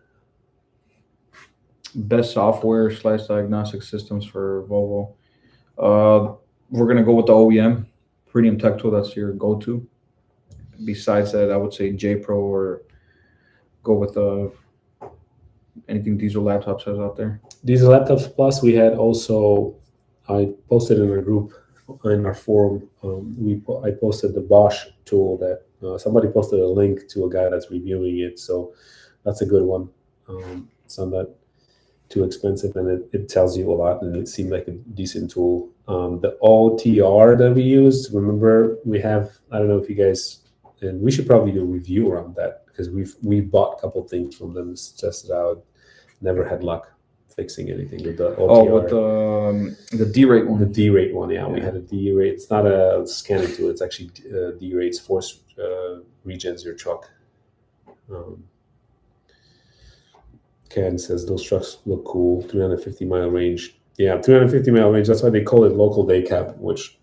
Best software / diagnostic systems for Volvo. We're gonna go with the OEM Premium Tech Tool. That's your go-to. Besides that, I would say J-Pro or go with anything Diesel Laptops has out there. Diesel Laptops Plus, we had also, I posted in our group, in our forum, I posted the Bosch tool that somebody posted a link to a guy that's reviewing it. So that's a good one. It's not that too expensive, and it tells you a lot, and it seemed like a decent tool. The OTR that we used, remember, we have, I don't know if you guys, and we should probably do a review around that because we bought a couple things from them, tested out, never had luck fixing anything with the OTR. Oh, with the D-rate one. The D-rate one, yeah. We had a D-rate. It's not a scanning tool. It's actually D-rates force regens your truck. Ken says those trucks look cool. 350-mile range. Yeah, 350-mile range. That's why they call it local day cab, which,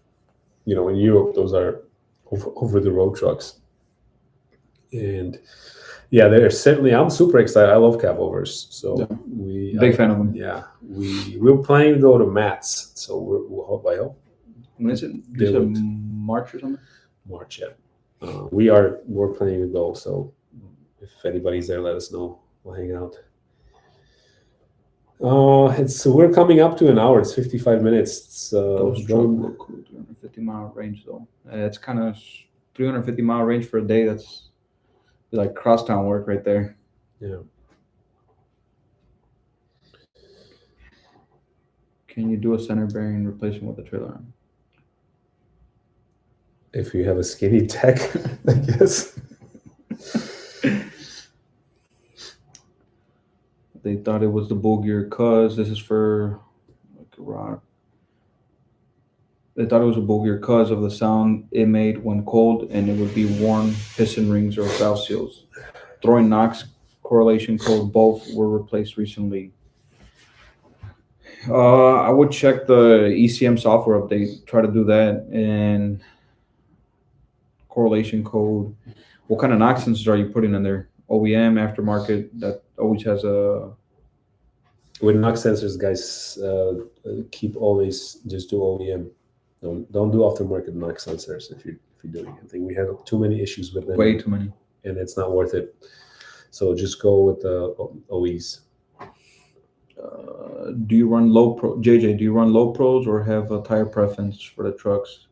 in Europe, those are over-the-road trucks. And yeah, they're certainly. I'm super excited. I love cab overs. So big fan of them. Yeah, we're planning to go to Matt's. So we'll hope. I hope. When is it? Is it March or something? March, yeah. We're planning to go. So if anybody's there, let us know. We'll hang out. We're coming up to an hour. It's 55 minutes. Those trucks look cool. 350-mile range though. It's kind of 350-mile range for a day. That's like crosstown work right there. Yeah. Can you do a center bearing replacement with a trailer arm? If you have a skinny tech, I guess. They thought it was the bull gear cause this is for like a rock. They thought it was a bull gear cause of the sound it made when cold, and it would be worn piston rings or valve seals. Throwing knocks, correlation code, both were replaced recently. I would check the ECM software update, try to do that, and correlation code. What kind of knock sensors are you putting in there? OEM, aftermarket, that always has a... With knock sensors, guys, keep always just do OEM. Don't do aftermarket knock sensors if you're doing anything. We have too many issues with them. Way too many. And it's not worth it. So just go with the OEs. Do you run low pro, JJ? Do you run low pros or have a tire preference for the trucks?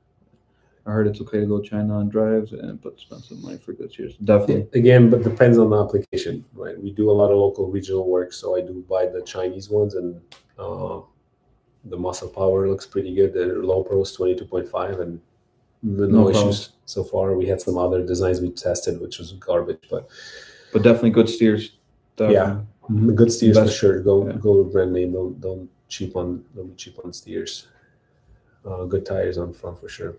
I heard it's okay to go China on drives and but spend some money for good years. Definitely. Again, but depends on the application, right? We do a lot of local regional work, so I do buy the Chinese ones, and the muscle power looks pretty good. The low pros 22.5, and no issues so far. We had some other designs we tested, which was garbage, but definitely good steers. Definitely. Yeah, good steers for Best- sure. Go yeah. go with brand name. Don't be cheap on steers. Good tires on front for sure.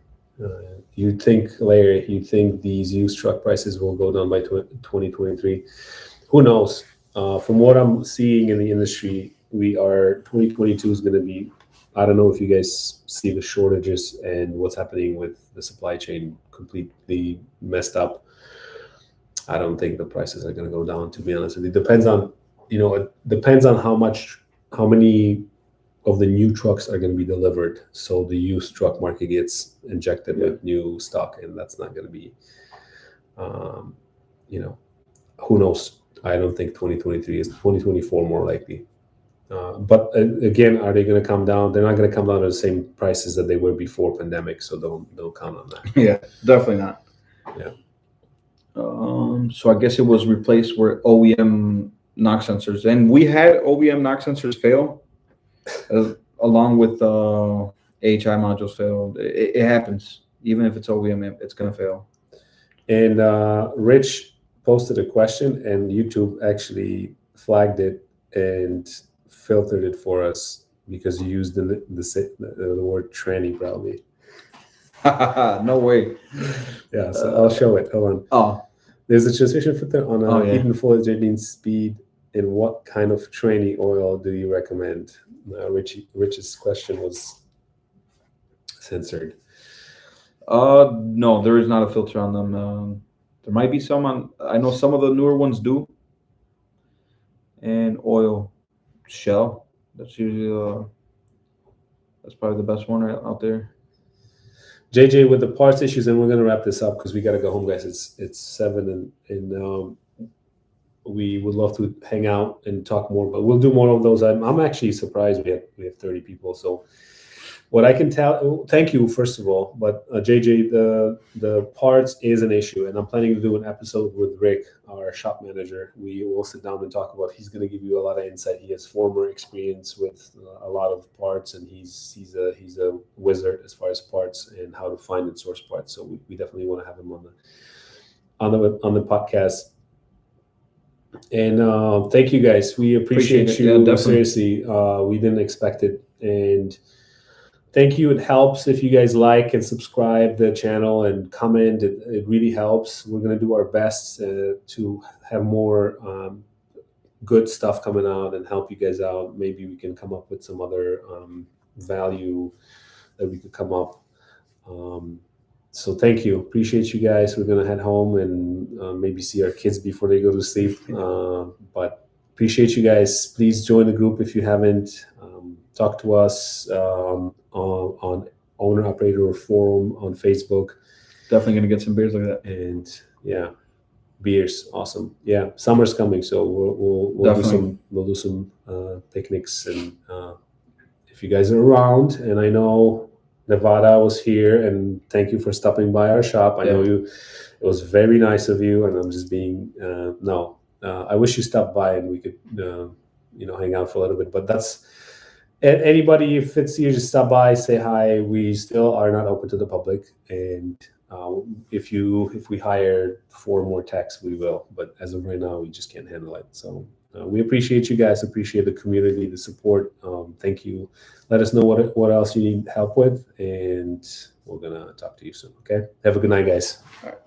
You think, Larry? You think these used truck prices will go down by 2023? Who knows? From what I'm seeing in the industry, 2022 is going to be. I don't know if you guys see the shortages and what's happening with the supply chain completely messed up. I don't think the prices are going to go down, to be honest with you. It depends on how many of the new trucks are going to be delivered. So the used truck market gets injected with new stock, and that's not going to be, who knows? I don't think 2023 is 2024 more likely. But again, are they going to come down? They're not going to come down to the same prices that they were before pandemic. So don't count on that. Yeah, definitely not. Yeah. So I guess it was replaced with OEM knock sensors, and we had OEM knock sensors fail, along with AHI modules fail. It happens, even if it's OEM, it's gonna fail. And Rich posted a question, and YouTube actually flagged it and filtered it for us because you used the word tranny probably. No way. Yeah, so I'll show it. Hold on. Oh, there's a transmission filter on a hidden full engine speed. And what kind of tranny oil do you recommend? Rich's question was censored. No, there is not a filter on them. There might be some on. I know some of the newer ones do. And oil, Shell. That's usually that's probably the best one out there. JJ, with the parts issues, and we're gonna wrap this up because we gotta go home, guys. It's 7, and we would love to hang out and talk more, but we'll do more of those. I'm actually surprised we have 30 people. So what I can tell, thank you first of all, but JJ, the parts is an issue, and I'm planning to do an episode with Rick, our shop manager. We will sit down and talk about. He's going to give you a lot of insight. He has former experience with a lot of parts, and he's a wizard as far as parts and how to find and source parts. So we definitely want to have him on the podcast. And thank you guys. We appreciate you. Yeah, seriously. We didn't expect it, and thank you. It helps if you guys like and subscribe the channel and comment. It really helps. We're going to do our best to have more good stuff coming out and help you guys out. Maybe we can come up with some other value that we could come up. So thank you. Appreciate you guys. We're going to head home and maybe see our kids before they go to sleep. But appreciate you guys. Please join the group if you haven't. Talk to us on Owner Operator Forum on Facebook. Definitely gonna get some beers like that. And yeah, beers, awesome. Yeah, summer's coming, so we'll do some picnics. And if you guys are around, and I know Nevada was here, and thank you for stopping by our shop. I know you. It was very nice of you, and I'm just being I wish you stopped by and we could hang out for a little bit. But that's. Anybody, if it's you, just stop by, say hi. We still are not open to the public, and if we hire 4 more techs, we will. But as of right now, we just can't handle it. So we appreciate you guys. Appreciate the community, the support. Thank you. Let us know what else you need help with, and we're gonna talk to you soon. Okay. Have a good night, guys. All right.